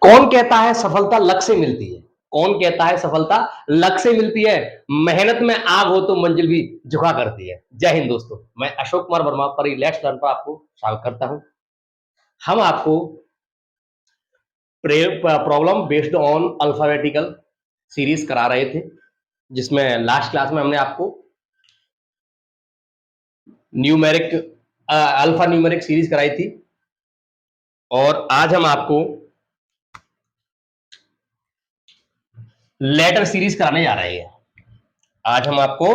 कौन कहता है सफलता लक से मिलती है? कौन कहता है सफलता लक से मिलती है? मेहनत में आग हो तो मंजिल भी झुका करती है। जय हिंद दोस्तों, मैं अशोक कुमार वर्मा पर लेट्स लर्न पर आपको स्वागत करता हूं। हम आपको problem based on alphabetical series करा रहे थे, जिसमें लास्ट क्लास में हमने आपको न्यूमेरिक अल्फा न्यूमेरिक सीरीज कराई थी, और आज हम आपको लेटर सीरीज कराने जा रहे हैं। आज हम आपको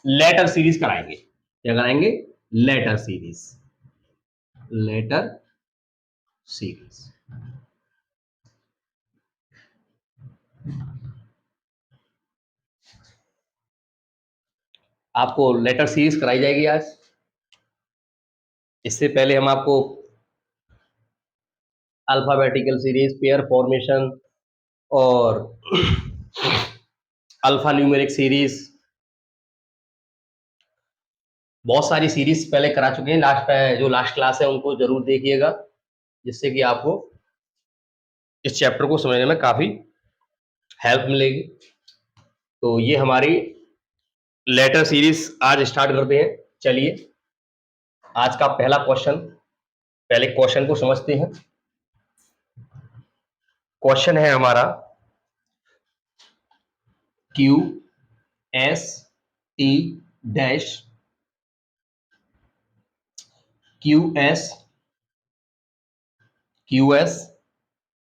लेटर सीरीज कराएंगे। क्या कराएंगे? Letter series. लेटर सीरीज आपको लेटर सीरीज कराई जाएगी आज। इससे पहले हम आपको अल्फाबेटिकल सीरीज, पेयर फॉर्मेशन और अल्फा न्यूमेरिक सीरीज, बहुत सारी सीरीज पहले करा चुके हैं। जो लास्ट क्लास है उनको जरूर देखिएगा, जिससे कि आपको इस चैप्टर को समझने में काफी हेल्प मिलेगी। तो ये हमारी लेटर सीरीज आज स्टार्ट करते हैं। चलिए, आज का पहला क्वेश्चन, पहले क्वेश्चन को समझते हैं। क्वेश्चन है हमारा Q S T dash Q S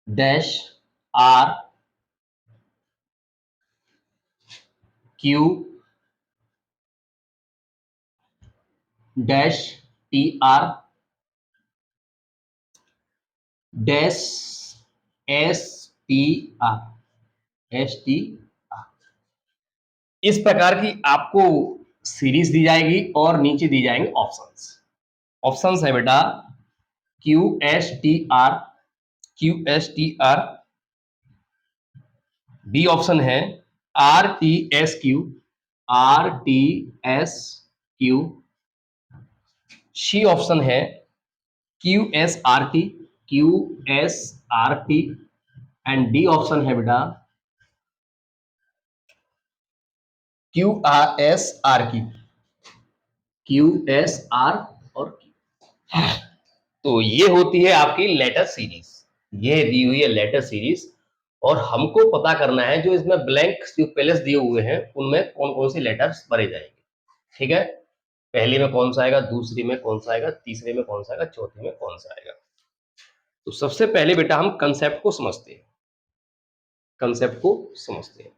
dash R Q dash T R dash S T R. इस प्रकार की आपको सीरीज दी जाएगी और नीचे दी जाएंगे ऑप्शंस। ऑप्शंस है बेटा Q S T R, B option है R T S Q, C option है Q S R T, and D option है बेटा क्यू एस आर और क्यू। तो ये होती है आपकी लेटर सीरीज। ये दी हुई है लेटर सीरीज, और हमको पता करना है जो इसमें ब्लैंक जो पेजेस दिए हुए हैं उनमें कौन कौन सी लेटर्स भरे जाएंगे। ठीक है, पहली में कौन सा आएगा, दूसरी में कौन सा आएगा, तीसरे में कौन सा आएगा, चौथे में कौन सा आएगा। तो सबसे पहले बेटा हम कंसेप्ट को समझते हैं।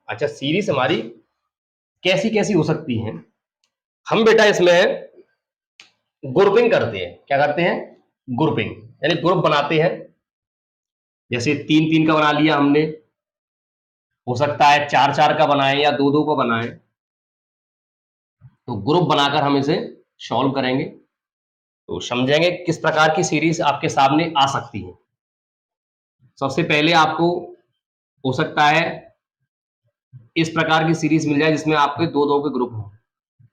अच्छा, सीरीज हमारी कैसी कैसी हो सकती है? हम बेटा इसमें ग्रुपिंग करते हैं। क्या करते हैं? ग्रुपिंग, यानी ग्रुप बनाते हैं। जैसे 3-3 का बना लिया हमने, हो सकता है 4-4 का बनाए या 2-2 का बनाए। तो ग्रुप बनाकर हम इसे सॉल्व करेंगे, तो समझेंगे किस प्रकार की सीरीज आपके सामने आ सकती है। सबसे पहले आपको हो सकता है इस प्रकार की सीरीज मिल जाए जिसमें आपके 2-2 के ग्रुप हो,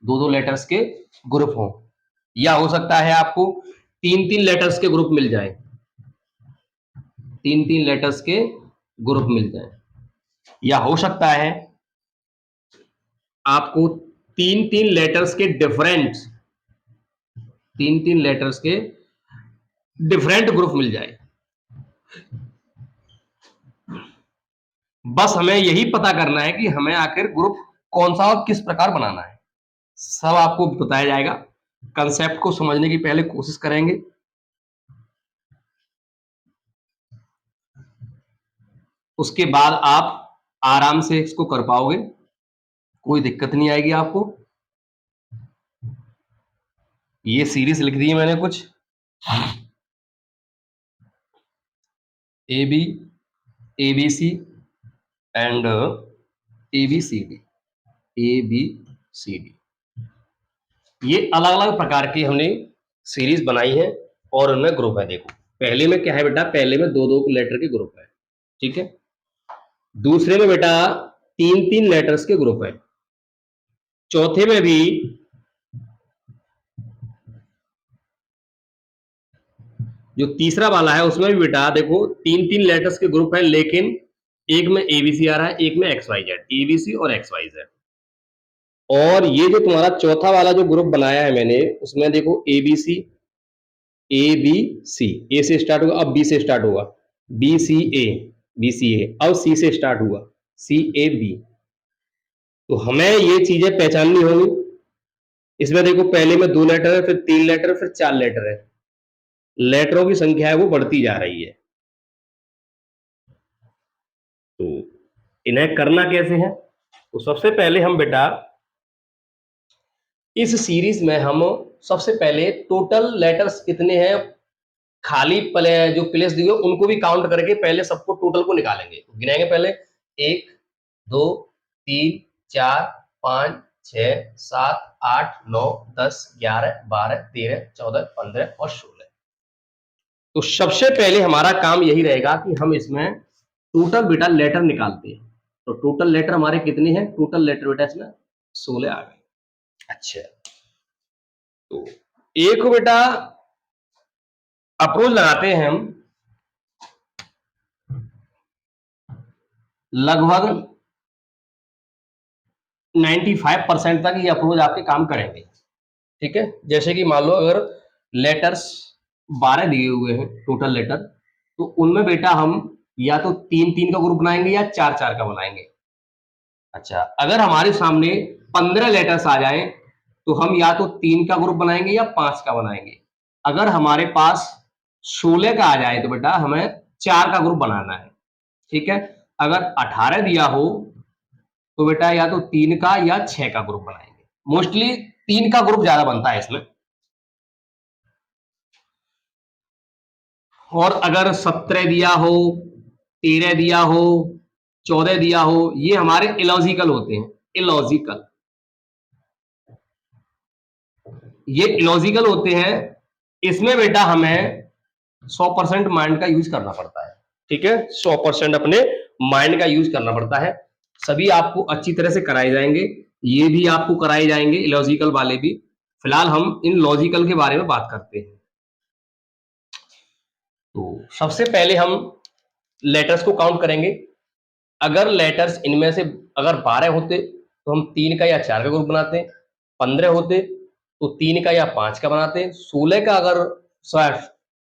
2-2 लेटर्स के ग्रुप हो, या हो सकता है आपको 3-3 लेटर्स के ग्रुप मिल जाए, 3-3 लेटर्स के ग्रुप मिल जाए, या हो सकता है आपको 3-3 लेटर्स के डिफरेंट ग्रुप मिल जाए। बस हमें यही पता करना है कि हमें आखिर ग्रुप कौन सा और किस प्रकार बनाना है, सब आपको बताया जाएगा। कंसेप्ट को समझने की पहले कोशिश करेंगे, उसके बाद आप आराम से इसको कर पाओगे, कोई दिक्कत नहीं आएगी आपको। ये सीरीज लिख दी है मैंने कुछ, A B C and A B C D. ये अलग अलग प्रकार की हमने सीरीज बनाई है और उनमें ग्रुप है। देखो, पहले में क्या है बेटा, पहले में 2-2 लेटर के ग्रुप है, ठीक है। दूसरे में बेटा 3-3 लेटर्स के ग्रुप है। चौथे में भी जो तीसरा वाला है उसमें भी बेटा देखो तीन तीन लेटर्स के ग्रुप है, लेकिन एक में एबीसी आ रहा है, एक में एक्स वाई जेड, एबीसी और एक्स वाई जेड। और ये जो तुम्हारा चौथा वाला जो ग्रुप बनाया है मैंने, उसमें देखो एबीसी, ए बी सी, ए से स्टार्ट होगा, अब बी से स्टार्ट होगा, बी सी ए, बी सी ए, अब सी से स्टार्ट हुआ, सी ए बी। तो हमें ये चीजें पहचाननी होंगी। इसमें देखो पहले में 2 लेटर है, फिर 3 लेटर है, फिर 4 लेटर है, लेटरों की संख्या है वो बढ़ती जा रही है। तो इन्हें करना कैसे है? तो सबसे पहले हम बेटा इस सीरीज में हम सबसे पहले टोटल लेटर्स कितने हैं, खाली प्ले जो प्लेस दी हुई है उनको भी काउंट करके पहले सबको टोटल को निकालेंगे। गिनाएंगे पहले 1 2 3 4 5 6 7 8 9 10 11 12 13 14 15 और 16। तो सबसे पहले हमारा काम यही रहेगा कि हम इसमें टोटल बेटा लेटर निकालते हैं। तो टोटल लेटर हमारे कितने हैं? टोटल लेटर बेटा इसमें 16 आ गए। अच्छा, तो एक बेटा अप्रोच लगाते हैं हम, लगभग 95% तक ये अप्रोच आपके काम करेंगे। ठीक है, जैसे कि मान लो अगर लेटर्स 12 दिए हुए हैं टोटल लेटर, तो उनमें बेटा हम या तो 3-3 का ग्रुप बनाएंगे या 4-4 का बनाएंगे। अच्छा, अगर हमारे सामने 15 लेटर्स आ जाएं तो हम या तो 3 का ग्रुप बनाएंगे या 5 का बनाएंगे। अगर हमारे पास 16 का आ जाए तो बेटा हमें 4 का ग्रुप बनाना है। ठीक है, अगर 18 दिया हो तो बेटा या तो 3 का या 6 का ग्रुप बनाएंगे। मोस्टली 3 का ग्रुप ज्यादा बनता है इसमें। और अगर 17 दिया हो, 13 दिया हो, 14 दिया हो, ये हमारे इलॉजिकल होते हैं। इलॉजिकल, ये इलॉजिकल होते हैं। इसमें बेटा हमें 100% माइंड का यूज करना पड़ता है। ठीक है, 100% अपने माइंड का यूज करना पड़ता है। सभी आपको अच्छी तरह से कराए जाएंगे, ये भी आपको कराए जाएंगे, इलॉजिकल वाले भी। फिलहाल हम इन लॉजिकल के बारे में बात करते हैं। तो सबसे पहले हम लेटर्स को काउंट करेंगे। अगर लेटर्स इनमें से अगर 12 होते तो हम 3 का या 4 का ग्रुप बनाते हैं, 15 होते तो 3 का या 5 का बनाते हैं, 16 का अगर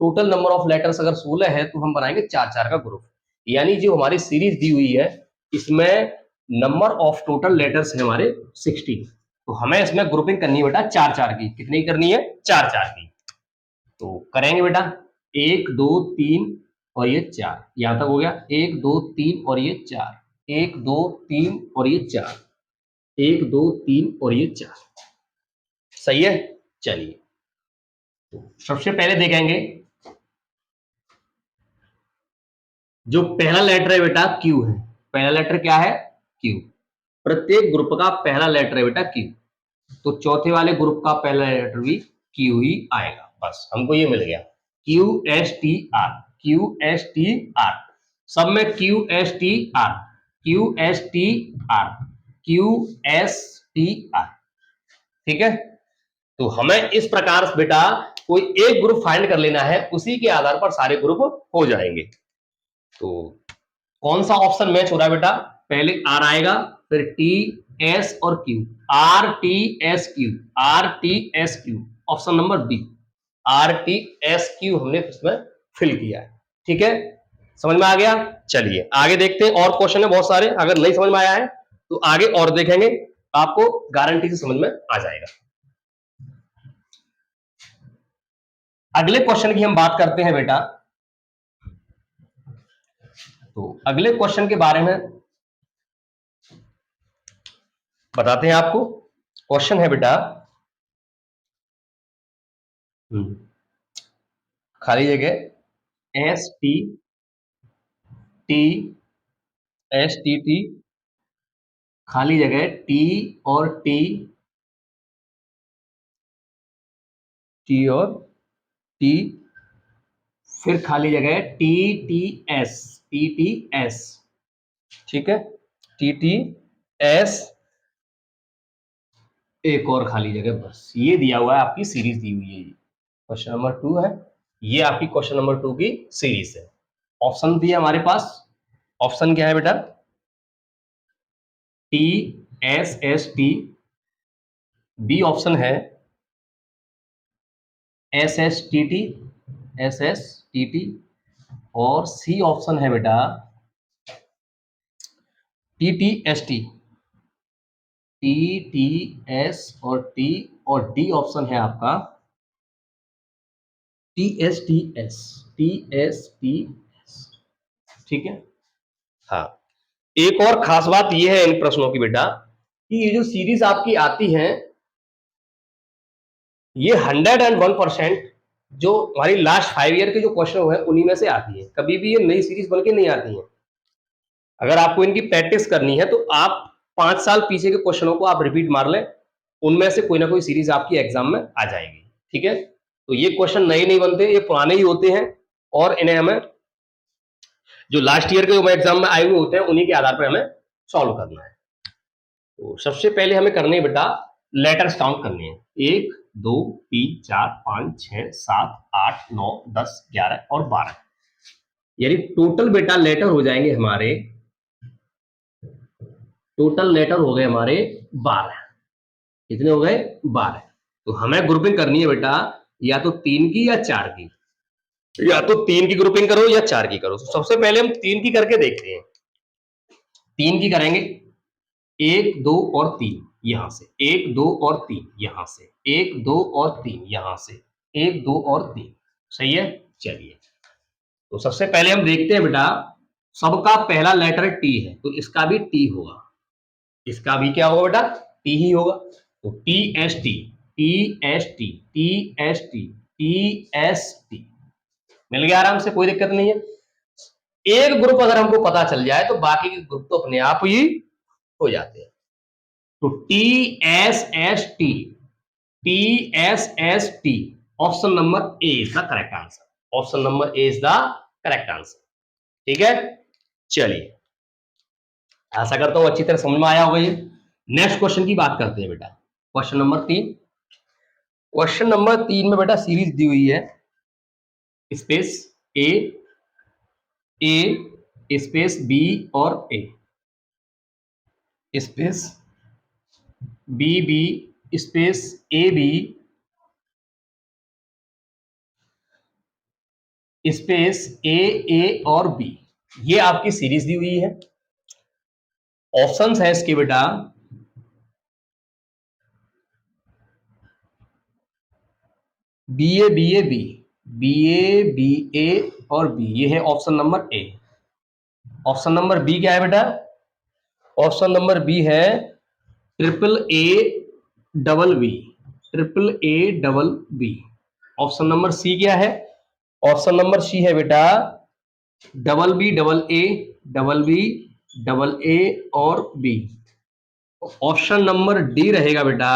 टोटल नंबर ऑफ लेटर्स अगर 16 है तो हम बनाएंगे 4-4 का ग्रुप। यानी जो हमारी सीरीज दी हुई है इसमें नंबर ऑफ टोटल लेटर्स है हमारे 16। तो हमें इसमें ग्रुपिंग करनी है बेटा 4-4 की। कितनी करनी है? 4-4 की। तो करेंगे बेटा 1 2 3 और ये 4, यहां तक हो गया। 1 2 3 और ये 4, 1 2 3 और ये 4, 1 2 3 और ये 4। सही है, चलिए सबसे पहले देखेंगे जो पहला लेटर है बेटा क्यू है। पहला लेटर क्या है? क्यू। प्रत्येक ग्रुप का पहला लेटर है बेटा क्यू, तो चौथे वाले ग्रुप का पहला लेटर भी क्यू ही आएगा। बस हमको ये मिल गया, Q S T are, Q S T are, सब में Q S T are, Q S T are, Q S T are. ठीक है, तो हमें इस प्रकार से बेटा कोई एक ग्रुप फाइंड कर लेना है, उसी के आधार पर सारे ग्रुप हो जाएंगे। तो कौन सा ऑप्शन मैच हो रहा है बेटा? पहले आर आएगा, फिर टी एस और Q, R T S Q, R T S Q, option number B, R T S Q हमने इसमें फिल किया है। ठीक है, समझ में आ गया? चलिए आगे देखते हैं, और क्वेश्चन है बहुत सारे। अगर नहीं समझ में आया है तो आगे और देखेंगे, आपको गारंटी से समझ में आ जाएगा। अगले क्वेश्चन की हम बात करते हैं बेटा। तो अगले क्वेश्चन के बारे में बताते हैं आपको। क्वेश्चन है बेटा, खाली जगह S T T S T T, खाली जगह टी और टी, टी और टी, फिर खाली जगह T T S, T T S. ठीक है, टी टी एस, एक और खाली जगह, बस ये दिया हुआ है, आपकी सीरीज दी हुई है। क्वेश्चन नंबर 2 है, ये आपकी क्वेश्चन नंबर 2 की सीरीज है। ऑप्शन दिया हमारे पास, ऑप्शन क्या है बेटा? TSST, बी ऑप्शन है SSTT, SSTT, और सी ऑप्शन है बेटा TTST, TTS और T, और डी ऑप्शन है आपका TSTS, TSTS। ठीक है। हाँ, एक और खास बात यह है इन प्रश्नों की बेटा कि ये जो सीरीज आपकी आती है ये 101% जो हमारी लास्ट 5 ईयर के जो क्वेश्चन है उन्हीं में से आती है। कभी भी ये नई सीरीज बन के नहीं आती है। अगर आपको इनकी प्रैक्टिस करनी है तो आप 5 साल पीछे के क्वेश्चनों को आप रिपीट मार लें, उनमें से कोई ना कोई सीरीज आपकी एग्जाम में आ जाएगी। ठीक है, तो ये क्वेश्चन नए नहीं बनते, ये पुराने ही होते हैं, और इन्हें हमें जो लास्ट ईयर के जो एग्जाम में आए हुए होते हैं उन्हीं के आधार पर हमें सॉल्व करना है। तो सबसे पहले हमें करनी है बेटा लेटर्स काउंट करनी है। 1 2 3 4 5 6 7 8 9 10 11 और 12, यानी टोटल बेटा लेटर हो जाएंगे हमारे, टोटल लेटर हो गए हमारे 12। कितने हो गए? 12। तो हमें ग्रुपिंग करनी है बेटा या तो 3 की या 4 की, या तो 3 की ग्रुपिंग करो या 4 की करो। तो सबसे पहले हम 3 की करके देखते हैं। 3 की करेंगे, 1 2 और 3 यहां से, 1 2 और 3 यहां से, 1 2 और 3 यहां से, 1 2 और 3। सही है। चलिए, तो सबसे पहले हम देखते हैं बेटा, सबका पहला लेटर टी है तो इसका भी टी होगा, इसका भी क्या होगा बेटा? टी ही होगा। तो T S T, T S T, T S T, T S T मिल गया आराम से, कोई दिक्कत नहीं है। एक ग्रुप अगर हमको पता चल जाए तो बाकी के ग्रुप तो अपने आप ही हो जाते हैं। तो T S S T, T S S T, option number A is the correct answer. Option number A is the correct answer. ठीक है, चलिए, आशा करता हूं अच्छी तरह समझ में आया होगा ये। नेक्स्ट क्वेश्चन की बात करते हैं बेटा, क्वेश्चन नंबर 3। क्वेश्चन नंबर 3 में बेटा सीरीज दी हुई है, space A, A space B और A, space B B space A B space A और बी, ये आपकी सीरीज दी हुई है। ऑप्शंस है इसके बेटा B A B A B, B A B A और बी, ये है option number A. Option number B क्या है बेटा? ऑप्शन नंबर बी है triple A double B, triple A double B. Option number C क्या है? ऑप्शन नंबर सी है बेटा double B double A, double B double A और B. Option number D रहेगा बेटा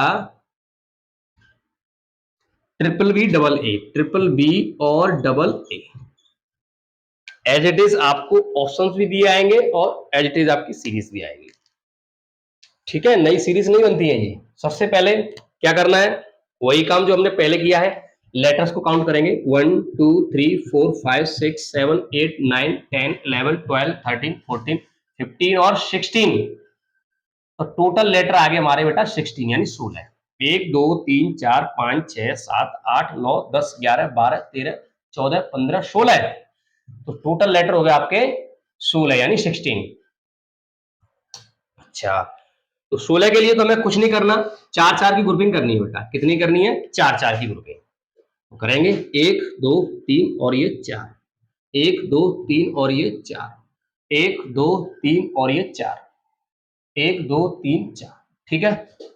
triple B double A, triple B और double A. As it is आपको options भी दिए आएंगे और एज इट इज आपकी सीरीज भी आएगी। ठीक है, नई सीरीज नहीं बनती है ये। सबसे पहले क्या करना है, वही काम जो हमने पहले किया है, लेटर्स को काउंट करेंगे 1 2 3 4 5 6 7 8 9 10 11 12 13 14 15 और 16। तो टोटल लेटर आ गए हमारे बेटा 16 यानी 16। 1 2 3 4 5 6 7 8 9 10 11 12 13 14 15 16। तो टोटल लेटर हो गए आपके 16 यानी 16। अच्छा, तो 16 के लिए तो हमें कुछ नहीं करना, 4 4 की ग्रुपिंग करनी है बेटा। कितनी करनी है? 4 4 की ग्रुपिंग। तो करेंगे 1 2 3 और ये 4, 1 2 3 और ये 4, 1 2 3 और ये 4, 1 2 3 4। ठीक है,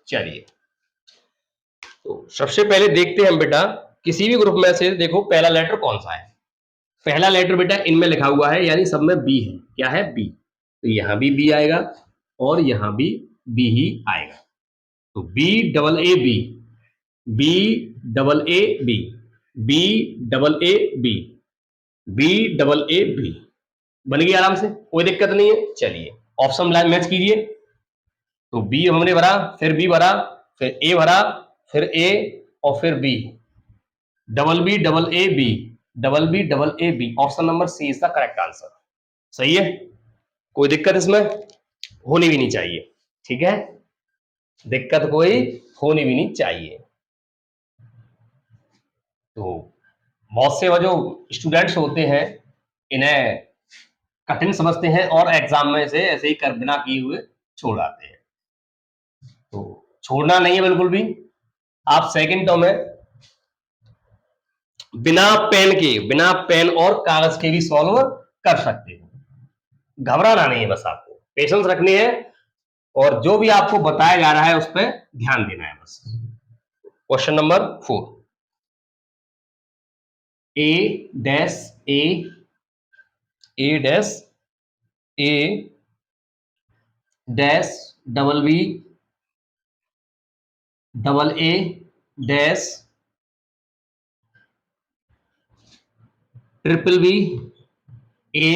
चलिए, तो सबसे पहले देखते हैं हम बेटा किसी भी ग्रुप में से, देखो पहला लेटर कौन सा है। पहला लेटर बेटा इनमें लिखा हुआ है यानी सब में बी है। क्या है? बी। तो यहां भी बी आएगा और यहां भी बी ही आएगा। तो B double A B, B double A B, B double A B, B double A B बन गई आराम से, कोई दिक्कत नहीं है। चलिए, ऑप्शन लाइन मैच कीजिए। तो बी हमने भरा, फिर बी भरा, फिर ए भरा, फिर ए और फिर B, double A B, double B double A B, option number C is the correct answer. सही है, कोई दिक्कत इसमें होनी भी नहीं चाहिए, ठीक है, दिक्कत कोई होनी भी नहीं चाहिए। तो बहुत से वो जो स्टूडेंट्स होते हैं इन्हें कठिन समझते हैं और एग्जाम में से ऐसे ही कर बिना किए हुए छोड़ आते हैं, तो छोड़ना नहीं है बिल्कुल भी। आप सेकंड टर्म में बिना पेन और कागज के भी सॉल्व कर सकते हो, घबराना नहीं है, बस आपको पेशेंस रखनी है और जो भी आपको बताया जा रहा है उस पर ध्यान देना है बस। Question number 4, A dash A dash A dash double B double A dash triple B A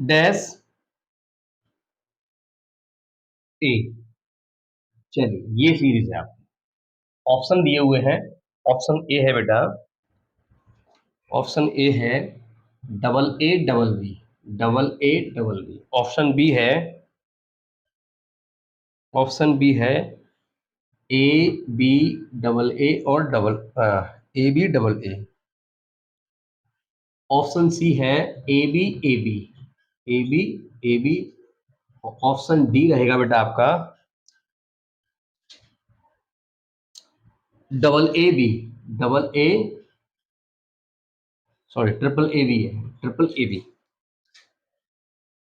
dash A. चलिए ये सीरीज है आपकी, ऑप्शन दिए हुए हैं। ऑप्शन ए है बेटा, ऑप्शन ए है double A double B double A double B. Option B है, ऑप्शन बी है ए बी डबल ए और double A B double A. Option C है A B A B A B A B. Option D रहेगा बेटा आपका double A B double A, sorry triple A B है, triple A B.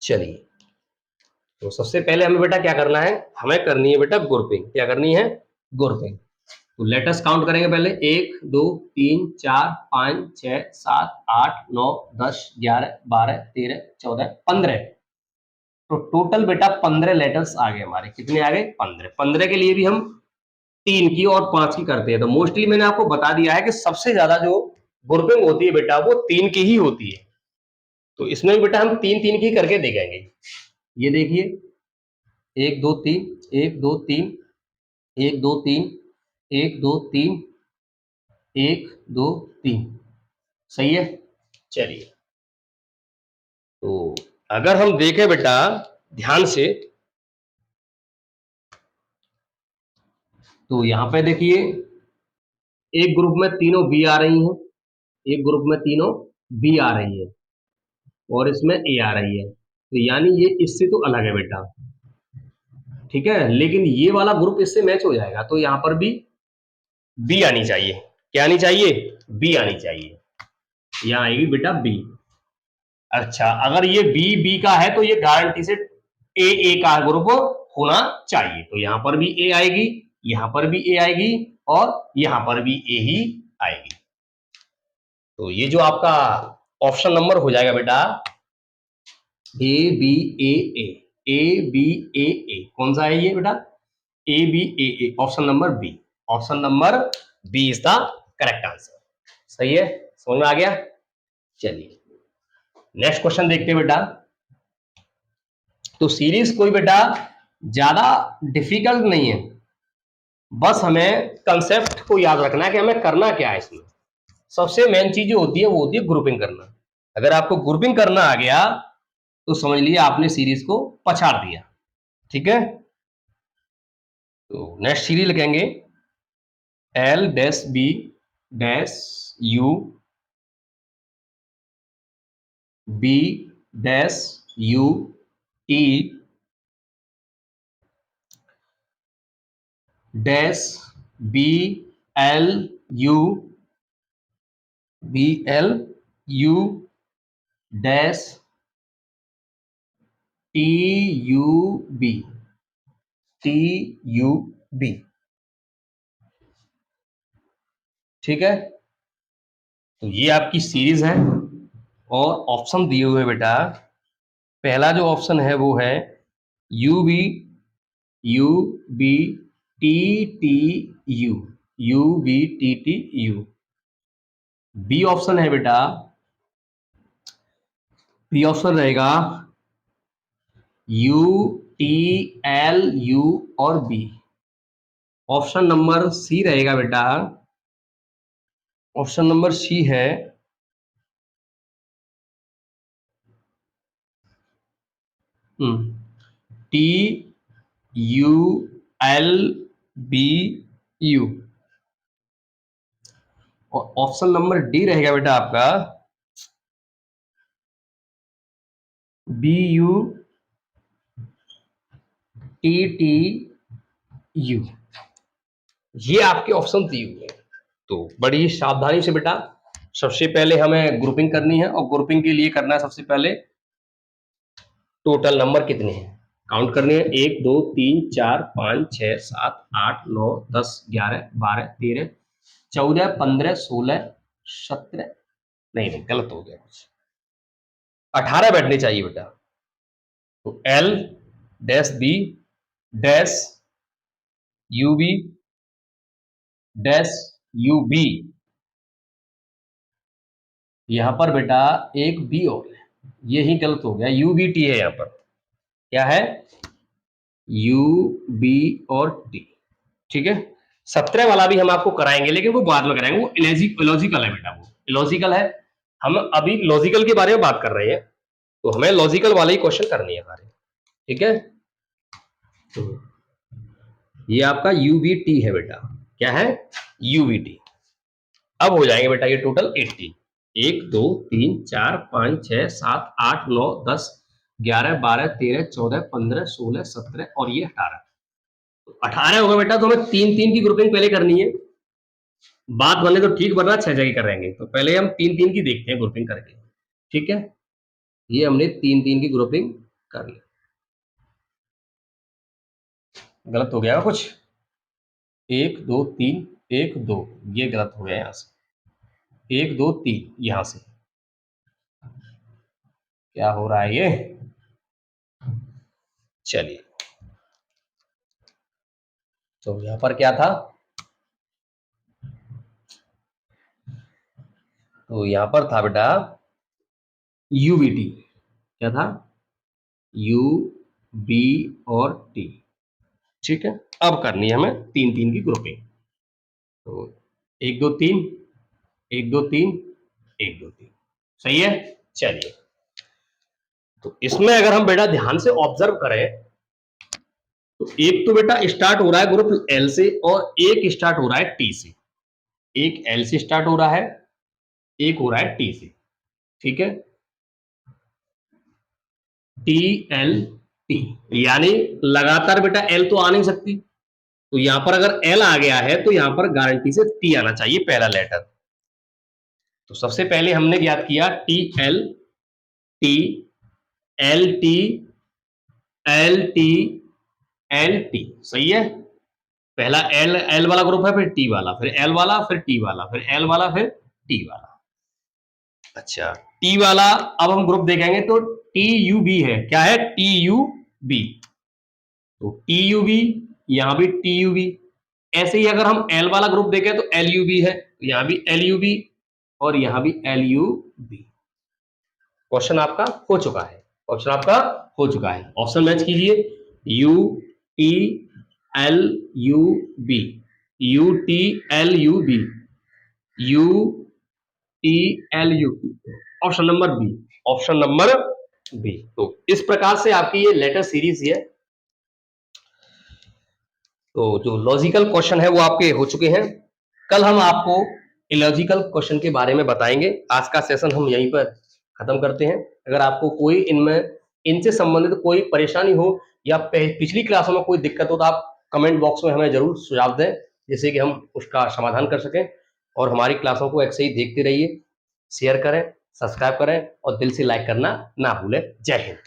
चलिए, तो सबसे पहले हमें बेटा क्या करना है, हमें करनी है बेटा ग्रुपिंग। क्या करनी है, ग्रुपिंग। तो लेटर्स काउंट करेंगे पहले, 1 2 3 4 5 6 7 8 9 10 11 12 13 14 15। तो टोटल बेटा 15 लेटर्स आ गए हमारे। कितने आ गए, 15। 15 के लिए भी हम 3 की और 5 की करते हैं। तो मोस्टली मैंने आपको बता दिया है कि सबसे ज्यादा जो ग्रुपिंग होती है बेटा वो 3 की ही होती है। तो इसमें भी बेटा हम 3 3 की करके देखेंगे। ये देखिए, 1 2 3 1 2 3 1 2 3 1 2 3 1 2 3। सही है। चलिए, तो अगर हम देखें बेटा ध्यान से, तो यहां पे देखिए एक ग्रुप में तीनों बी आ रही हैं, एक ग्रुप में तीनों बी आ रही है और इसमें ए आ रही है। तो यानी ये इससे तो अलग है बेटा, ठीक है, लेकिन ये वाला ग्रुप इससे मैच हो जाएगा। तो यहां पर भी बी आनी चाहिए। क्या आनी चाहिए, बी आनी चाहिए। यहां आएगी बेटा बी। अच्छा, अगर ये बी बी का है तो ये गारंटी से ए का ग्रुप होना चाहिए। तो यहां पर भी ए आएगी, यहां पर भी ए आएगी और यहां पर भी ए ही आएगी। तो ये जो आपका ऑप्शन नंबर हो जाएगा बेटा ए बी ए बी ए। कौन सा है ये बेटा, A B A, option number B. Option number B is the correct answer. सही है, समझ में आ गया। चलिए नेक्स्ट क्वेश्चन देखते हैं बेटा। तो सीरीज कोई बेटा ज्यादा डिफिकल्ट नहीं है, बस हमें कंसेप्ट को याद रखना है कि हमें करना क्या है। इसमें सबसे मेन चीज जो होती है वो होती है ग्रुपिंग करना। अगर आपको ग्रुपिंग करना आ गया तो समझ लीजिए आपने सीरीज को पछाड़ दिया, ठीक है। तो नेक्स्ट सीरीज लिखेंगे L dash B dash U B dash U T dash B L U B L U dash T U B T U B. ठीक है, तो ये आपकी सीरीज है और ऑप्शन दिए हुए बेटा। पहला जो ऑप्शन है वो है U B T T U B T U. B option है बेटा, बी ऑप्शन रहेगा यू टी एल यू और बी। ऑप्शन नंबर सी रहेगा बेटा ऑप्शन नंबर सी है T U L B U, और ऑप्शन नंबर डी रहेगा बेटा आपका B U T T U. ये आपके ऑप्शन दिए हुए हैं। तो बड़ी सावधानी से बेटा सबसे पहले हमें ग्रुपिंग करनी है, और ग्रुपिंग के लिए करना है सबसे पहले टोटल नंबर कितने हैं काउंट करने हैं। 1 2 3 4 5 6 7 8 9 10 11 12 13 14 15 16 17, नहीं गलत हो गया कुछ, 18 बैठने चाहिए बेटा। तो L dash B dash U B dash U B, यहां पर बेटा एक बी और है, ये ही गलत हो गया, यू बी टी है यहां पर, क्या है यू बी और टी। ठीक है, 17 वाला भी हम आपको कराएंगे, लेकिन वो बाद में कराएंगे, वो इलॉजिकल है बेटा, वो इलॉजिकल है। हम अभी लॉजिकल के बारे में बात कर रहे हैं, तो हमें लॉजिकल वाले ही क्वेश्चन करनी है सारे। ठीक है, तो ये आपका यूवीटी है बेटा, क्या है यूवीटी। अब हो जाएंगे बेटा ये टोटल 80, 1 2 3 4 5 6 7 8 9 10 11 12 13 14 15 16 17 और ये 18, 18 हो गए बेटा। तो हमें 3 3 की ग्रुपिंग पहले करनी है, बात बने तो ठीक, वरना 6 जगह कर रहेंगे। तो पहले हम 3 3 की देखते हैं ग्रुपिंग करके। ठीक है, ये हमने 3 3 की ग्रुपिंग कर ली। गलत हो गया कुछ, 1 2 3 1 2, ये गलत हो गया, यहां से 1 2 3, यहां से क्या हो रहा है ये। चलिए, तो यहां पर क्या था, तो यहां पर था बेटा यूबीटी, क्या था यू बी और टी। ठीक है, अब करनी है हमें 3 3 की ग्रुपिंग। तो 1 2 3 1 2 3 1 2 3, सही है। चलिए, तो इसमें अगर हम बेटा ध्यान से ऑब्जर्व करें, तो एक तो बेटा स्टार्ट हो रहा है ग्रुप एल से, और एक स्टार्ट हो रहा है टी से। एक एल से स्टार्ट हो रहा है, एक हो रहा है टी से। ठीक है, टी एल टी, यानी लगातार बेटा एल तो आ नहीं सकती, तो यहां पर अगर एल आ गया है तो यहां पर गारंटी से टी आना चाहिए पहला लेटर। तो सबसे पहले हमने याद किया T L T L T L T L T, सही है। पहला एल एल वाला ग्रुप है, फिर टी वाला, फिर एल वाला, फिर टी वाला, फिर एल वाला, फिर टी वाला। अच्छा, टी वाला अब हम ग्रुप देखेंगे तो टी यू बी है, क्या है टी यू बी। तो टी यू बी, यहां भी टी यू बी। ऐसे ही अगर हम एल वाला ग्रुप देखें तो एल यू बी है, यहां भी एल यू बी, और यहां भी एल यू बी। क्वेश्चन आपका हो चुका है, क्वेश्चन आपका हो चुका है। ऑप्शन मैच कीजिए, U T L U B, U T L U B, U T L U B, option number B, option number B. तो इस प्रकार से आपकी ये लेटर सीरीज है। तो जो लॉजिकल क्वेश्चन है वो आपके हो चुके हैं। कल हम आपको इलॉजिकल क्वेश्चन के बारे में बताएंगे। आज का सेशन हम यहीं पर खत्म करते हैं। अगर आपको कोई इनसे संबंधित कोई परेशानी हो, या पिछली क्लासों में कोई दिक्कत हो, तो आप कमेंट बॉक्स में हमें जरूर सुझाव दें, जिससे कि हम उसका समाधान कर सकें। और हमारी क्लासों को ऐसे ही देखते रहिए, शेयर करें, सब्सक्राइब करें, और दिल से लाइक करना ना भूलें। जय हिंद।